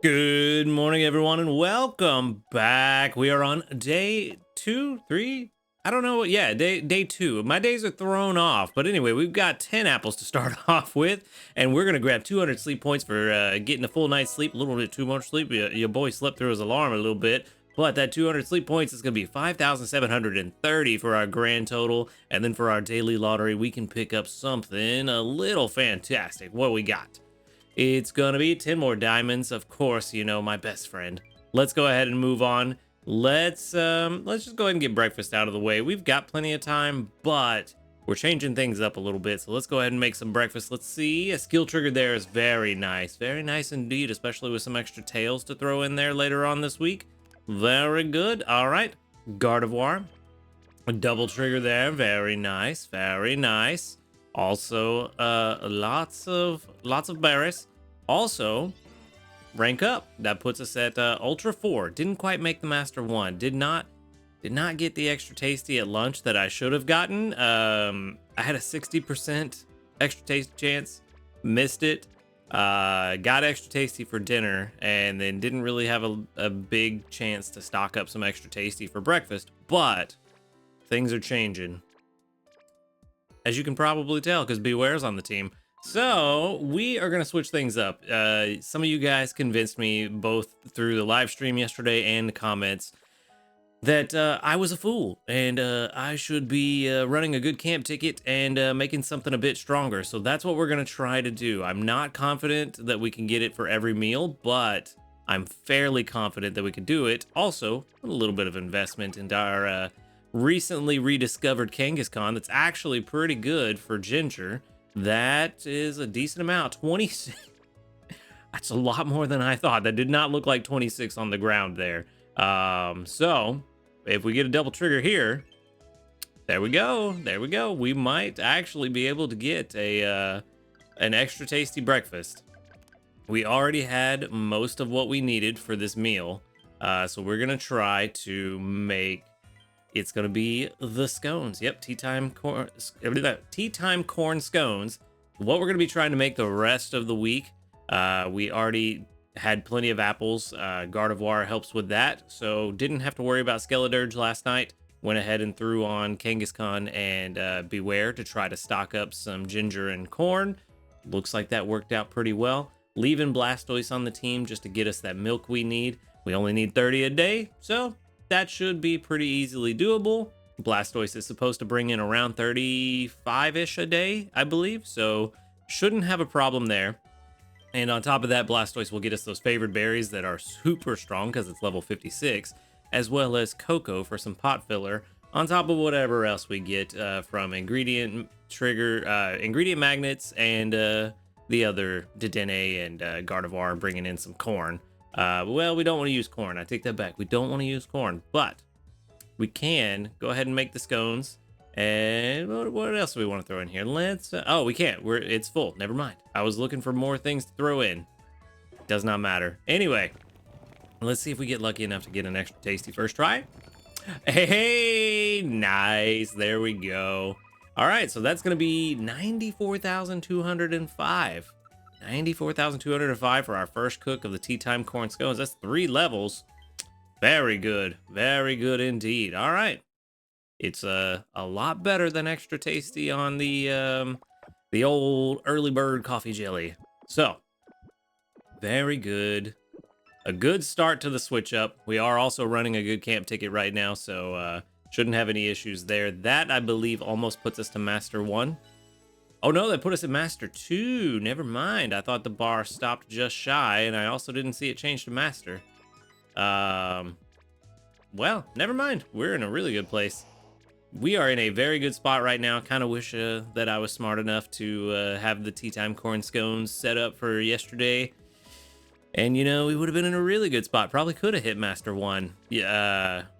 Good morning, everyone, and welcome back. We are on day 2, 3. I don't know. Yeah, day 2. My days are thrown off, but anyway, we've got 10 apples to start off with, and we're gonna grab 200 sleep points for getting a full night's sleep. A little bit too much sleep. Your boy slept through his alarm a little bit, but that 200 sleep points is gonna be 5,730 for our grand total, and then for our daily lottery, we can pick up something a little fantastic. What we got? It's gonna be 10 more diamonds, of course, my best friend. Let's go ahead and move on. Let's just go ahead and get breakfast out of the way. We've got plenty of time, but we're changing things up a little bit. So let's go ahead and make some breakfast. Let's see. A skill trigger there is very nice. Very nice indeed, especially with some extra tails to throw in there later on this week. Very good. All right. Gardevoir. A double trigger there. Very nice. Very nice. Also, lots of berries. Also, rank up. That puts us at Ultra 4. Didn't quite make the Master 1. Did not get the extra tasty at lunch that I should have gotten. I had a 60% extra tasty chance. Missed it. Got extra tasty for dinner, and then didn't really have a big chance to stock up some extra tasty for breakfast. But things are changing, as you can probably tell, because Beware's on the team. So we are going to switch things up. Some of you guys convinced me both through the live stream yesterday and the comments that I was a fool and I should be running a good camp ticket and making something a bit stronger. So that's what we're going to try to do. I'm not confident that we can get it for every meal, but I'm fairly confident that we can do it. Also, a little bit of investment into our recently rediscovered Kangaskhan that's actually pretty good for ginger. That is a decent amount. 26. That's a lot more than I thought. That did not look like 26 on the ground there. So if we get a double trigger here, there we go. There we go. We might actually be able to get an extra tasty breakfast. We already had most of what we needed for this meal. So we're going to try to make. It's going to be the scones. Yep, tea time corn scones. What we're going to be trying to make the rest of the week. We already had plenty of apples. Gardevoir helps with that, so didn't have to worry about Skeledirge last night. Went ahead and threw on Kangaskhan and Beware to try to stock up some ginger and corn. Looks like that worked out pretty well. Leaving Blastoise on the team just to get us that milk we need. We only need 30 a day, so that should be pretty easily doable. Blastoise is supposed to bring in around 35-ish a day, I believe, so shouldn't have a problem there. And on top of that, Blastoise will get us those favored berries that are super strong because it's level 56, as well as cocoa for some pot filler, on top of whatever else we get from ingredient magnets and the other Dedenne and Gardevoir bringing in some corn. Well, we don't want to use corn. I take that back. We don't want to use corn, but we can go ahead and make the scones. And what else do we want to throw in here? Oh, we can't. It's full. Never mind. I was looking for more things to throw in. Does not matter. Anyway, let's see if we get lucky enough to get an extra tasty first try. Hey, nice. There we go. All right, so that's going to be 94,205. 94,205 for our first cook of the tea time corn scones. That's 3 levels. Very good. Very good indeed. All right. It's a lot better than extra tasty on the old early bird coffee jelly. So, very good. A good start to the switch up. We are also running a good camp ticket right now, so shouldn't have any issues there. That, I believe, almost puts us to Master 1. Oh no, they put us at Master 2. Never mind. I thought the bar stopped just shy, and I also didn't see it change to Master. Well, never mind. We're in a really good place. We are in a very good spot right now. Kind of wish that I was smart enough to have the tea time corn scones set up for yesterday. And, we would have been in a really good spot. Probably could have hit Master 1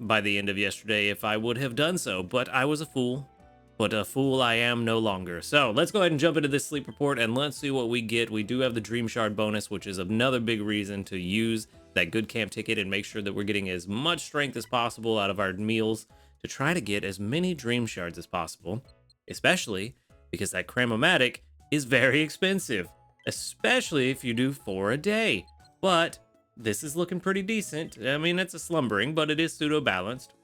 by the end of yesterday if I would have done so. But I was a fool. But a fool I am no longer. So let's go ahead and jump into this sleep report and let's see what we get. We do have the Dream Shard bonus, which is another big reason to use that good camp ticket and make sure that we're getting as much strength as possible out of our meals to try to get as many Dream Shards as possible, especially because that Cram-o-matic is very expensive, especially if you do 4 a day. But this is looking pretty decent. I mean, it's a slumbering, but it is pseudo-balanced.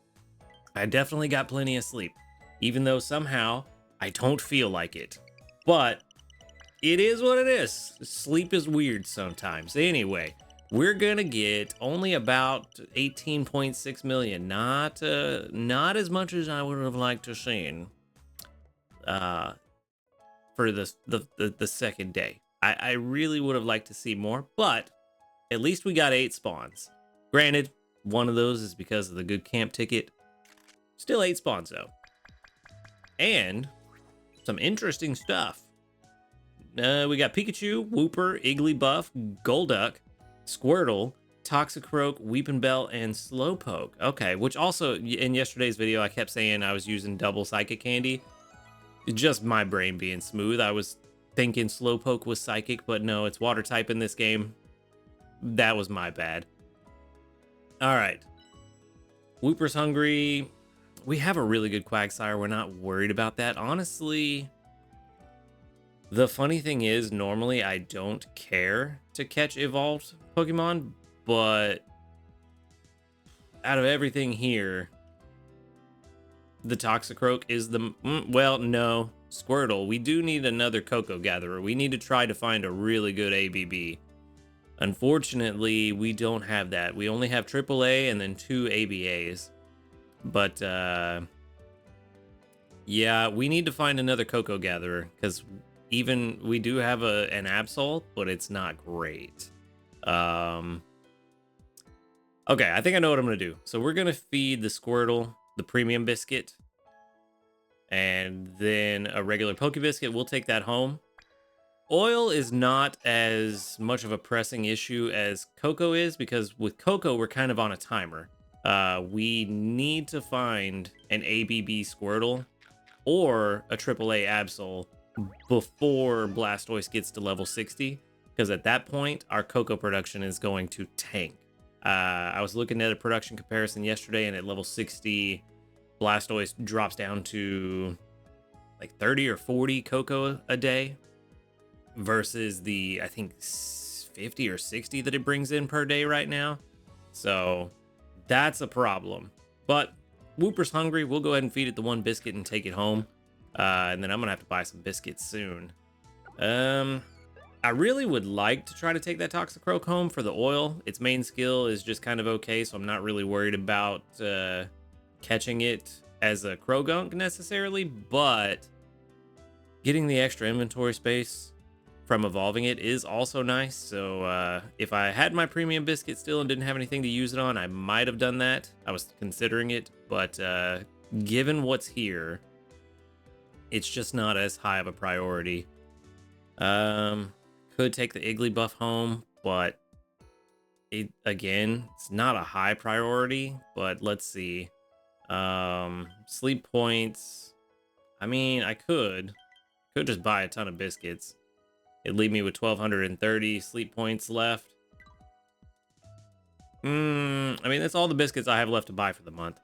I definitely got plenty of sleep, even though somehow I don't feel like it. But it is what it is. Sleep is weird sometimes. Anyway, we're gonna get only about 18.6 million. Not as much as I would have liked to seen for the second day. I really would have liked to see more, but at least we got 8 spawns. Granted, one of those is because of the good camp ticket. Still 8 spawns though. And some interesting stuff. We got Pikachu, Wooper, Igglybuff, Golduck, Squirtle, Toxicroak, Weepinbell, and Slowpoke. Okay, which also in yesterday's video I kept saying I was using double Psychic Candy. Just my brain being smooth. I was thinking Slowpoke was Psychic, but no, it's Water type in this game. That was my bad. All right. Wooper's hungry. We have a really good Quagsire. We're not worried about that. Honestly, the funny thing is, normally I don't care to catch evolved Pokemon, but out of everything here, the Toxicroak is the... well, no. Squirtle. We do need another Cocoa Gatherer. We need to try to find a really good ABB. Unfortunately, we don't have that. We only have AAA and then 2 ABAs. But, yeah, we need to find another Cocoa Gatherer, because even we do have an Absol, but it's not great. Okay, I think I know what I'm going to do. So we're going to feed the Squirtle the premium biscuit, and then a regular Poke Biscuit. We'll take that home. Oil is not as much of a pressing issue as Cocoa is, because with Cocoa, we're kind of on a timer. We need to find an ABB Squirtle or a AAA Absol before Blastoise gets to level 60, because at that point, our Cocoa production is going to tank. I was looking at a production comparison yesterday, and at level 60, Blastoise drops down to like 30 or 40 Cocoa a day versus the, I think, 50 or 60 that it brings in per day right now. So that's a problem. But Wooper's hungry. We'll go ahead and feed it the 1 biscuit and take it home. And then I'm going to have to buy some biscuits soon. I really would like to try to take that Toxicroak home for the oil. Its main skill is just kind of okay, so I'm not really worried about catching it as a Krogunk necessarily, but getting the extra inventory space from evolving it is also nice. So if I had my premium biscuit still and didn't have anything to use it on, I might have done that. I was considering it, but given what's here, it's just not as high of a priority. Could take the Igglybuff home, but it's not a high priority. But let's see. Sleep points. I mean, I could just buy a ton of biscuits. It'd leave me with 1,230 sleep points left. I mean, that's all the biscuits I have left to buy for the month.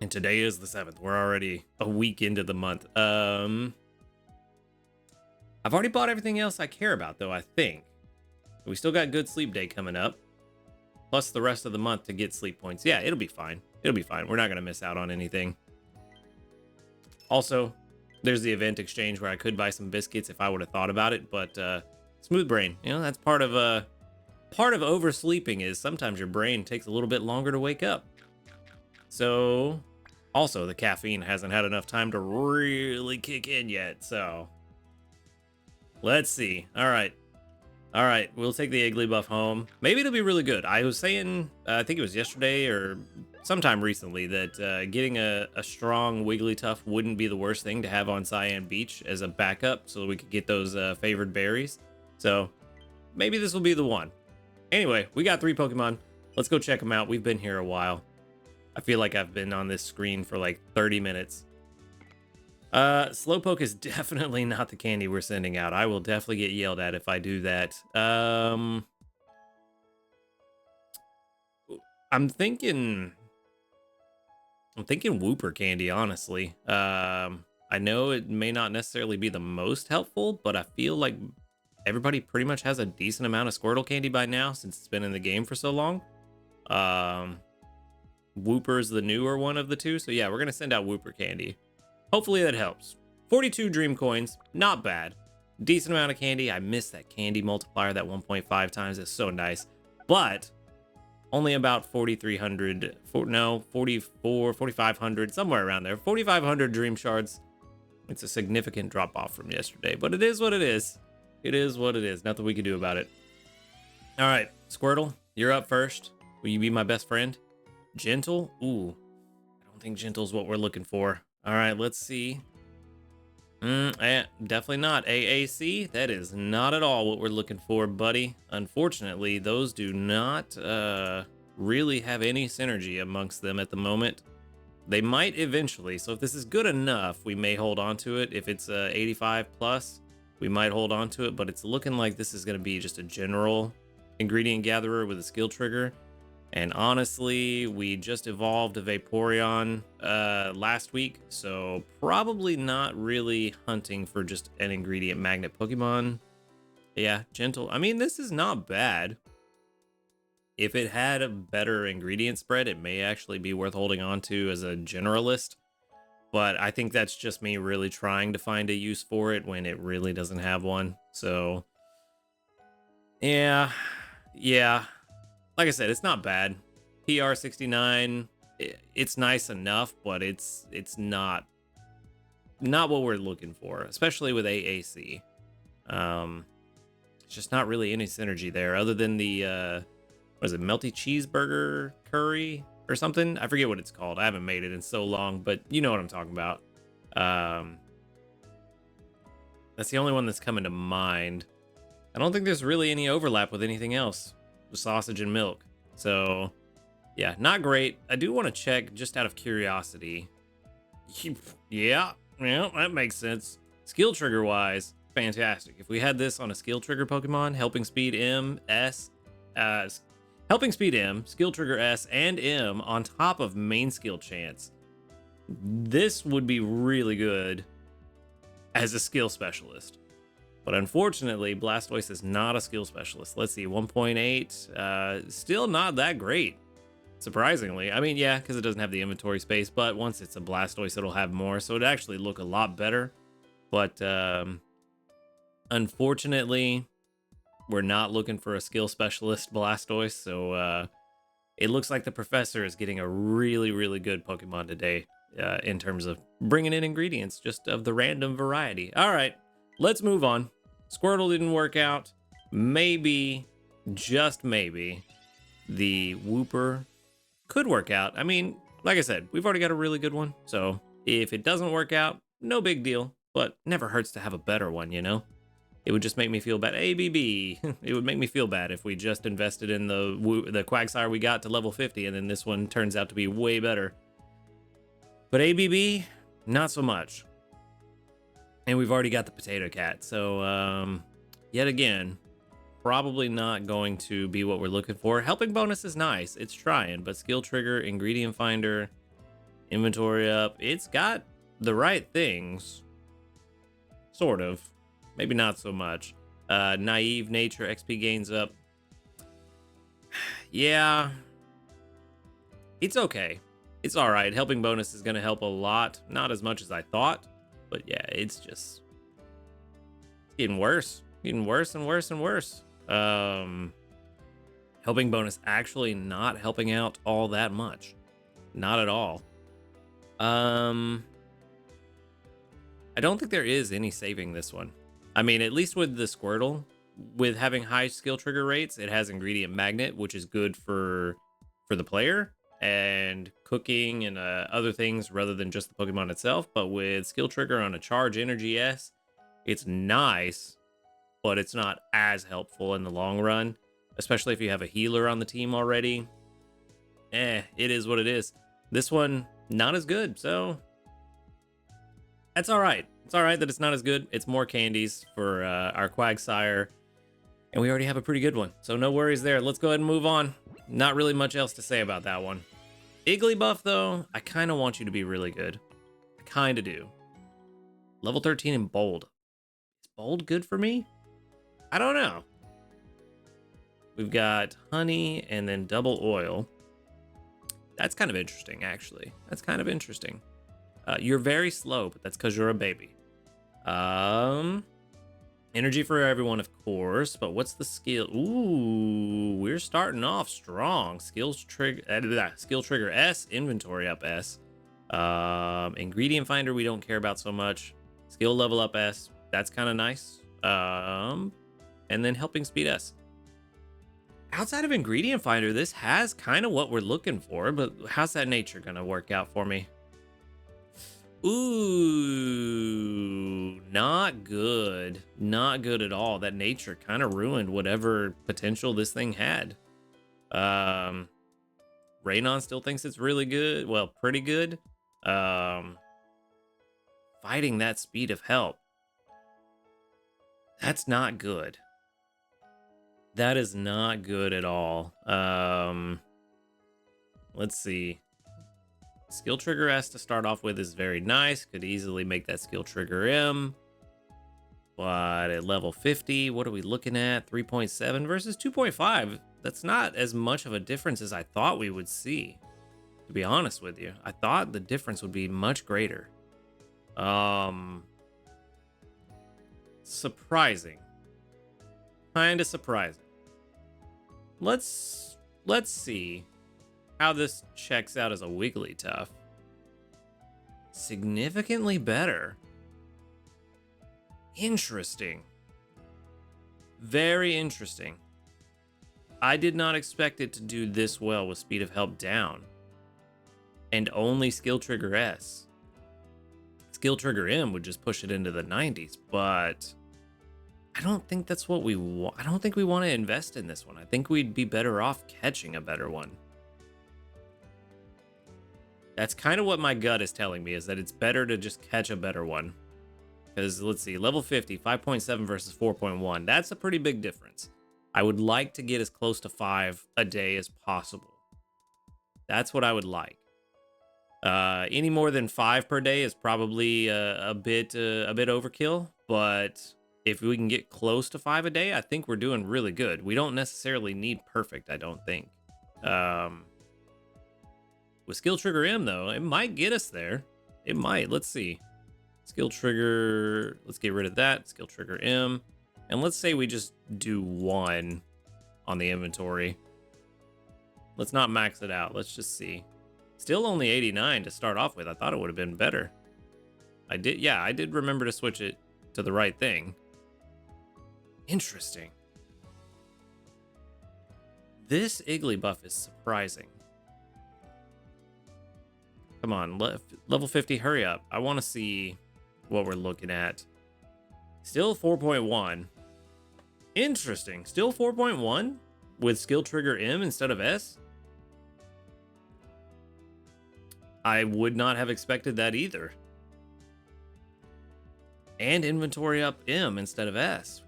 And today is the 7th. We're already a week into the month. I've already bought everything else I care about, though, I think. We still got Good Sleep Day coming up. Plus the rest of the month to get sleep points. Yeah, it'll be fine. It'll be fine. We're not going to miss out on anything. Also, there's the event exchange where I could buy some biscuits if I would have thought about it. But smooth brain, you know, that's part of oversleeping is sometimes your brain takes a little bit longer to wake up. So, also, the caffeine hasn't had enough time to really kick in yet, so... Let's see. All right, we'll take the Igglybuff home. Maybe it'll be really good. I was saying, I think it was yesterday or sometime recently, that getting a strong Wigglytuff wouldn't be the worst thing to have on Cyan Beach as a backup so we could get those favored berries. So maybe this will be the one. Anyway, we got 3 Pokemon. Let's go check them out. We've been here a while. I feel like I've been on this screen for like 30 minutes. Slowpoke is definitely not the candy we're sending out. I will definitely get yelled at if I do that. I'm thinking Wooper candy, honestly. I know it may not necessarily be the most helpful, but I feel like everybody pretty much has a decent amount of Squirtle candy by now since it's been in the game for so long. Wooper's the newer one of the two. So yeah, we're going to send out Wooper candy. Hopefully that helps. 42 dream coins, not bad. Decent amount of candy. I miss that candy multiplier, that 1.5 times. It's so nice. But only about 4,300, 4,500, somewhere around there. 4,500 dream shards. It's a significant drop off from yesterday, but it is what it is. It is what it is. Nothing we can do about it. All right, Squirtle, you're up first. Will you be my best friend? Gentle? Ooh, I don't think gentle's what we're looking for. All right, let's see. Definitely not. AAC, that is not at all what we're looking for, buddy. Unfortunately, those do not really have any synergy amongst them at the moment. They might eventually, so if this is good enough, we may hold on to it. If it's 85 plus, we might hold on to it, but it's looking like this is going to be just a general ingredient gatherer with a skill trigger. And honestly, we just evolved a Vaporeon last week, so probably not really hunting for just an ingredient magnet Pokemon. Yeah, gentle. I mean, this is not bad. If it had a better ingredient spread, it may actually be worth holding on to as a generalist. But I think that's just me really trying to find a use for it when it really doesn't have one. So, yeah. Like I said, it's not bad. PR69, it's nice enough, but it's not what we're looking for, especially with AAC. It's just not really any synergy there other than the what is it, melty cheeseburger curry or something? I forget what it's called. I haven't made it in so long, but you know what I'm talking about. That's the only one that's coming to mind. I don't think there's really any overlap with anything else. Sausage and milk. So yeah, not great. I do want to check just out of curiosity. Yeah, that makes sense. Skill trigger wise, fantastic. If we had this on a skill trigger Pokemon, helping speed M, S, helping speed M, skill trigger S, and M on top of main skill chance, this would be really good as a skill specialist. But unfortunately, Blastoise is not a skill specialist. Let's see, 1.8, still not that great, surprisingly. I mean, yeah, because it doesn't have the inventory space, but once it's a Blastoise, it'll have more, so it'd actually look a lot better. But unfortunately, we're not looking for a skill specialist Blastoise, so it looks like the professor is getting a really, really good Pokemon today in terms of bringing in ingredients just of the random variety. All right, let's move on. Squirtle didn't work out. Maybe, just maybe, the Wooper could work out. I mean, like I said, we've already got a really good one. So if it doesn't work out, no big deal. But never hurts to have a better one, you know? It would just make me feel bad. ABB. It would make me feel bad if we just invested in the Quagsire we got to level 50 and then this one turns out to be way better. But ABB, not so much. And we've already got the Potato Cat. So, yet again, probably not going to be what we're looking for. Helping bonus is nice. It's trying. But skill trigger, ingredient finder, inventory up. It's got the right things. Sort of. Maybe not so much. Naive nature, XP gains up. Yeah. It's okay. It's all right. Helping bonus is going to help a lot. Not as much as I thought. But yeah, it's just getting worse. Getting worse and worse and worse. Helping bonus actually not helping out all that much. Not at all. I don't think there is any saving this one. I mean, at least with the Squirtle, with having high skill trigger rates, it has ingredient magnet, which is good for the player and cooking and other things rather than just the Pokemon itself. But with skill trigger on a charge energy S, it's nice, but it's not as helpful in the long run, especially if you have a healer on the team already. It is what it is. This one, not as good, so that's all right. It's all right that it's not as good. It's more candies for our Quagsire, and we already have a pretty good one, so no worries there. Let's go ahead and move on. Not really much else to say about that one. Igglybuff, though, I kind of want you to be really good. I kind of do. Level 13 in Bold. Is Bold good for me? I don't know. We've got honey and then double oil. That's kind of interesting, actually. That's kind of interesting. You're very slow, but that's because you're a baby. Energy for everyone, of course, but what's the skill? Ooh, we're starting off strong. Skill trigger S, inventory up S. Ingredient finder we don't care about so much. Skill level up S, that's kind of nice. And then helping speed S. Outside of ingredient finder, this has kind of what we're looking for, but how's that nature gonna work out for me? Ooh, not good. Not good at all. That nature kind of ruined whatever potential this thing had. Raynon still thinks it's really good. Well, pretty good. Fighting that speed of help. That's not good. That is not good at all. Let's see. Skill trigger S to start off with is very nice. Could easily make that skill trigger M. But at level 50, what are we looking at? 3.7 versus 2.5. That's not as much of a difference as I thought we would see. To be honest with you, I thought the difference would be much greater. Surprising. Kind of surprising. Let's see how this checks out as a Wigglytuff. Significantly better. Interesting. Very interesting. I did not expect it to do this well with speed of help down. And only skill trigger S. Skill trigger M would just push it into the 90s, but I don't think that's what we want. I don't think we want to invest in this one. I think we'd be better off catching a better one. That's kind of what my gut is telling me, is that it's better to just catch a better one. Because let's see, level 50, 5.7 versus 4.1. That's a pretty big difference. I would like to get as close to 5 a day as possible. That's what I would like. Any more than 5 per day is probably a bit overkill, but if we can get close to 5 a day, I think we're doing really good. We don't necessarily need perfect, I don't think. With skill trigger M though, it might get us there. It might. Let's see. Skill trigger, let's get rid of that. Skill trigger M. And let's say we just do 1 on the inventory. Let's not max it out. Let's just see. Still only 89 to start off with. I thought it would have been better. I did remember to switch it to the right thing. Interesting. This Igglybuff is surprising. Come on, level 50, hurry up. I want to see what we're looking at. Still 4.1. Interesting. Still 4.1 with skill trigger M instead of S. I would not have expected that either. And inventory up M instead of S.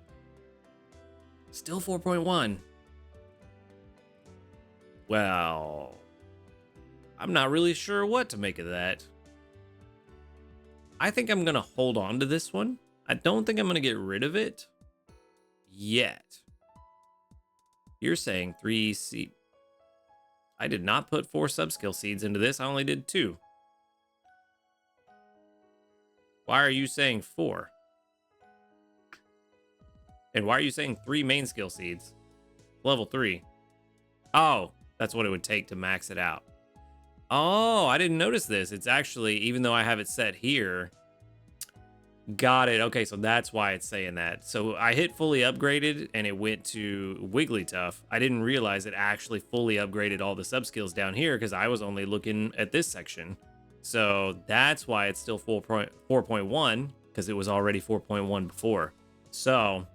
Still 4.1. Well, I'm not really sure what to make of that. I think I'm going to hold on to this one. I don't think I'm going to get rid of it yet. You're saying 3 seed. I did not put 4 sub-skill seeds into this. I only did 2. Why are you saying 4? And why are you saying 3 main skill seeds? Level 3. Oh, that's what it would take to max it out. Oh, I didn't notice this. It's actually, even though I have it set here. Got it. Okay, so that's why it's saying that. So I hit fully upgraded and it went to Wigglytuff. I didn't realize it actually fully upgraded all the sub skills down here because I was only looking at this section. So that's why it's still 4.1 because it was already 4.1 before. So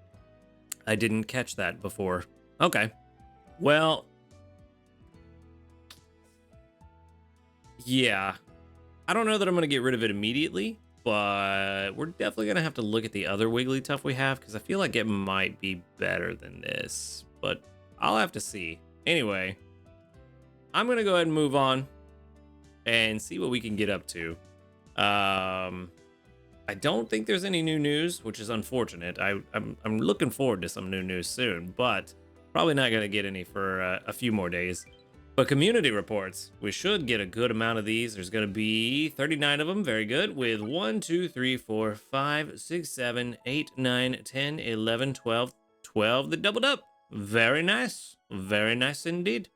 I didn't catch that before. Okay. Well, yeah. I don't know that I'm going to get rid of it immediately. But we're definitely going to have to look at the other Wigglytuff we have because I feel like it might be better than this. But I'll have to see. Anyway, I'm going to go ahead and move on and see what we can get up to. I don't think there's any new news, which is unfortunate. I'm looking forward to some new news soon, but probably not going to get any for a few more days. But community reports, we should get a good amount of these. There's going to be 39 of them. Very good. With 1, 2, 3, 4, 5, 6, 7, 8, 9, 10, 11, 12, 12 that doubled up. Very nice. Very nice indeed.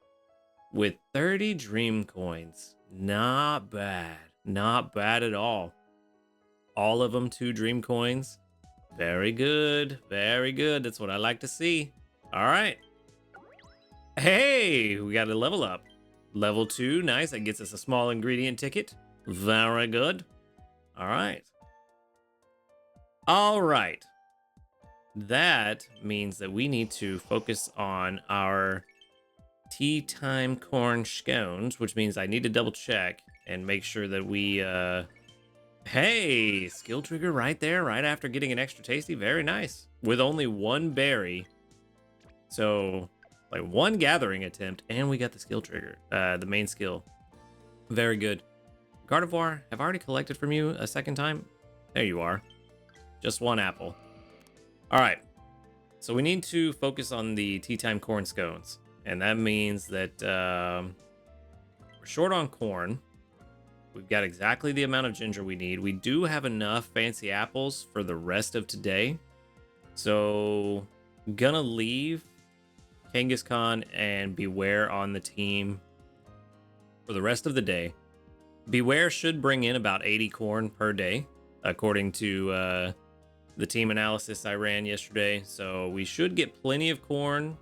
With 30 dream coins. Not bad. Not bad at all. All of them 2 dream coins. Very good. Very good. That's what I like to see. All right. Hey, we got a level up. Level 2. Nice. That gets us a small ingredient ticket. Very good. All right. All right. That means that we need to focus on our tea time corn scones, which means I need to double check and make sure that we hey, skill trigger right there, right after getting an extra tasty. Very nice. With only 1 berry. So, like 1 gathering attempt, and we got the skill trigger, the main skill. Very good. Gardevoir, have I already collected from you a second time? There you are. Just 1 apple. All right. So we need to focus on the tea time corn scones. And that means that we're short on corn. We've got exactly the amount of ginger we need. We do have enough fancy apples for the rest of today. So, gonna leave Kangaskhan and Beware on the team for the rest of the day. Beware should bring in about 80 corn per day, according to the team analysis I ran yesterday. So we should get plenty of corn,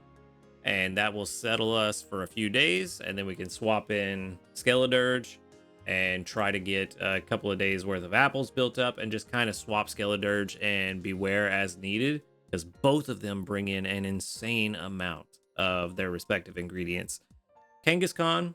and that will settle us for a few days, and then we can swap in Skeledirge and try to get a couple of days worth of apples built up and just kind of swap Skeledirge and Beware as needed, because both of them bring in an insane amount of their respective ingredients. Kangaskhan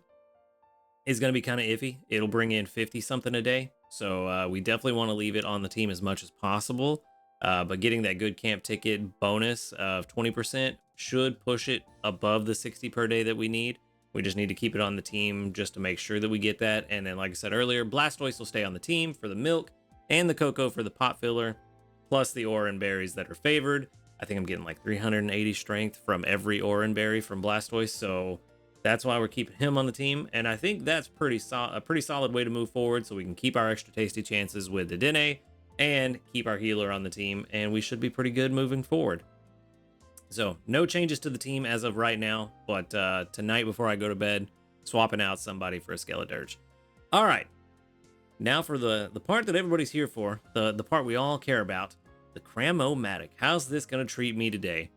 is going to be kind of iffy. It'll bring in 50 something a day, so we definitely want to leave it on the team as much as possible. But getting that good camp ticket bonus of 20% should push it above the 60 per day that we need. We just need to keep it on the team just to make sure that we get that. And then, like I said earlier, Blastoise will stay on the team for the milk and the cocoa for the pot filler, plus the Oran berries that are favored. I think I'm getting like 380 strength from every Oran berry from Blastoise, so that's why we're keeping him on the team. And I think that's a pretty solid way to move forward, so we can keep our extra tasty chances with the Dedenne and keep our healer on the team, and we should be pretty good moving forward. So, no changes to the team as of right now, but tonight before I go to bed, swapping out somebody for a Skeledirge. All right, now for the part that everybody's here for, the part we all care about, the Cram-o-matic. How's this going to treat me today?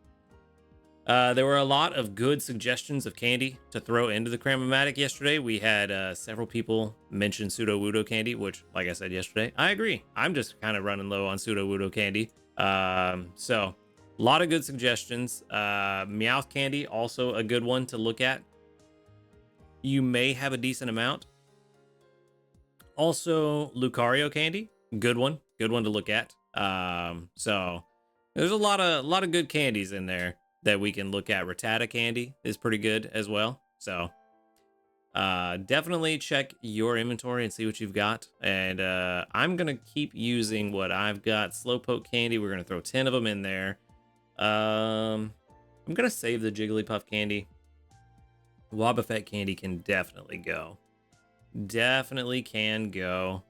There were a lot of good suggestions of candy to throw into the Cram-o-matic yesterday. We had several people mention Sudowoodo candy, which, like I said yesterday, I agree. I'm just kind of running low on Sudowoodo candy. So, a lot of good suggestions. Meowth candy, also a good one to look at. You may have a decent amount. Also, Lucario candy, good one to look at. So there's a lot of good candies in there that we can look at. Rattata candy is pretty good as well. So definitely check your inventory and see what you've got. And I'm gonna keep using what I've got. Slowpoke candy, we're gonna throw 10 of them in there. I'm gonna save the Jigglypuff candy. Wobbuffet candy can definitely go. Definitely can go.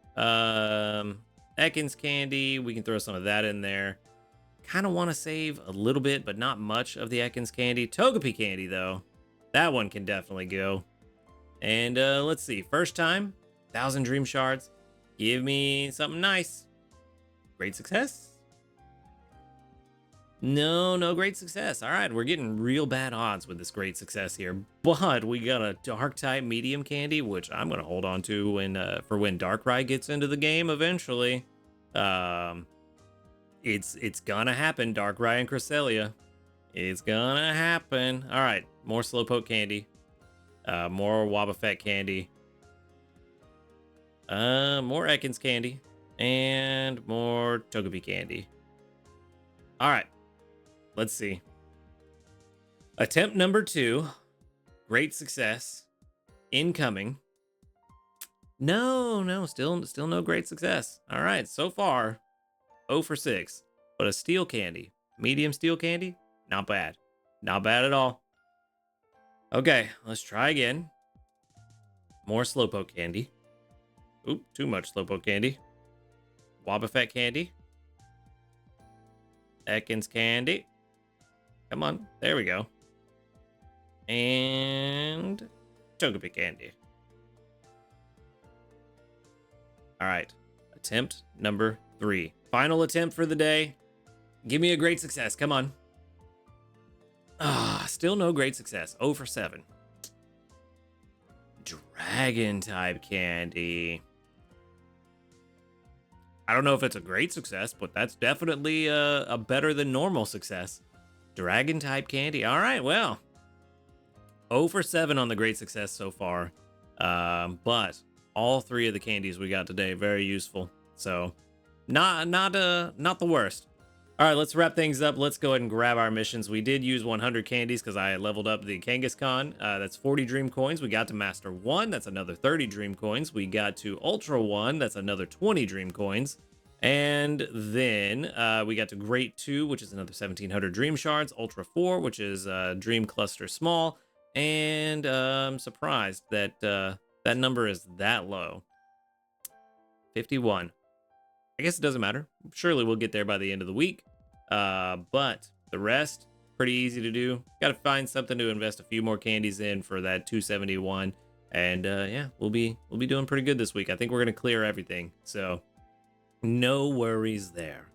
Ekans candy, we can throw some of that in there. Kind of want to save a little bit, but not much of the Ekans candy. Togepi candy, though, that one can definitely go. And let's see. First time, 1,000 Dream Shards. Give me something nice. Great success? No great success. All right, we're getting real bad odds with this great success here. But we got a Dark-type medium candy, which I'm going to hold on to for when Darkrai gets into the game eventually. It's gonna happen, Darkrai and Cresselia. It's gonna happen. All right, more Slowpoke candy. More Wobbuffet candy. More Ekans candy. And more Togepi candy. All right. Let's see. Attempt number 2. Great success. Incoming. No, still no great success. All right, so far, 0 for 6. But a steel candy, medium steel candy, not bad. Not bad at all. Okay, let's try again. More Slowpoke candy. Oop, too much Slowpoke candy. Wobbuffet candy. Ekans candy. Come on, there we go. And Chocopi candy. All right, attempt number 3. Final attempt for the day. Give me a great success, come on. Still no great success. 0 for 7. Dragon type candy. I don't know if it's a great success, but that's definitely a better than normal success. Dragon type candy. All right, well. 0 for 7 on the great success so far. But all 3 of the candies we got today, very useful. So not the worst. All right, let's wrap things up. Let's go ahead and grab our missions. We did use 100 candies because I leveled up the Kangaskhan. That's 40 Dream Coins. We got to Master 1. That's another 30 Dream Coins. We got to Ultra 1. That's another 20 Dream Coins. And then we got to Great 2, which is another 1,700 Dream Shards. Ultra 4, which is Dream Cluster Small. And I'm surprised that that number is that low. 51. I guess it doesn't matter. Surely we'll get there by the end of the week. But the rest, pretty easy to do. Got to find something to invest a few more candies in for that 271. And yeah, we'll be doing pretty good this week. I think we're gonna clear everything. So no worries there.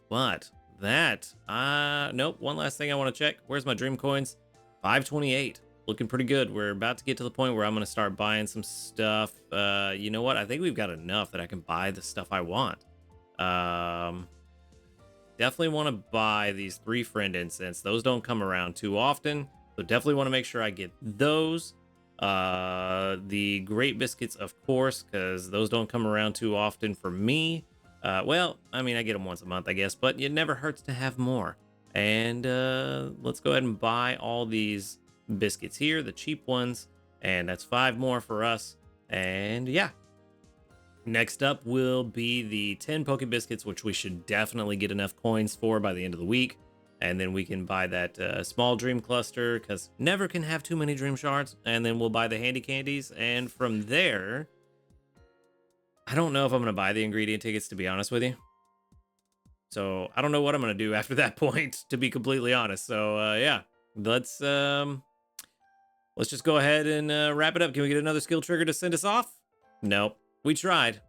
But that nope. One last thing I want to check. Where's my dream coins? 528. Looking pretty good. We're about to get to the point where I'm gonna start buying some stuff. You know what? I think we've got enough that I can buy the stuff I want. Definitely want to buy these 3 friend incense. Those don't come around too often, so definitely want to make sure I get those. The great biscuits, of course, because those don't come around too often for me. Well, I mean, I get them once a month, I guess, but it never hurts to have more. And let's go ahead and buy all these biscuits here, the cheap ones, and that's 5 more for us. And yeah. Next up will be the 10 Poke Biscuits, which we should definitely get enough coins for by the end of the week. And then we can buy that small dream cluster, because never can have too many dream shards. And then we'll buy the handy candies. And from there, I don't know if I'm going to buy the ingredient tickets, to be honest with you. So I don't know what I'm going to do after that point, to be completely honest. So yeah, let's just go ahead and wrap it up. Can we get another skill trigger to send us off? Nope. We tried.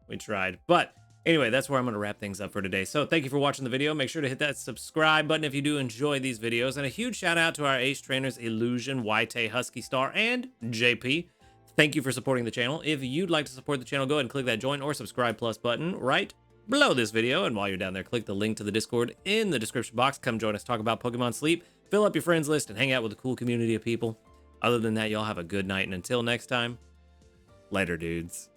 But anyway, that's where I'm going to wrap things up for today. So thank you for watching the video. Make sure to hit that subscribe button if you do enjoy these videos. And a huge shout out to our ace trainers, Illusion, Waite, Husky Star, and JP. Thank you for supporting the channel. If you'd like to support the channel, go ahead and click that join or subscribe plus button right below this video. And while you're down there, click the link to the Discord in the description box. Come join us, talk about Pokemon Sleep, fill up your friends list, and hang out with a cool community of people. Other than that, y'all have a good night. And until next time, later, dudes.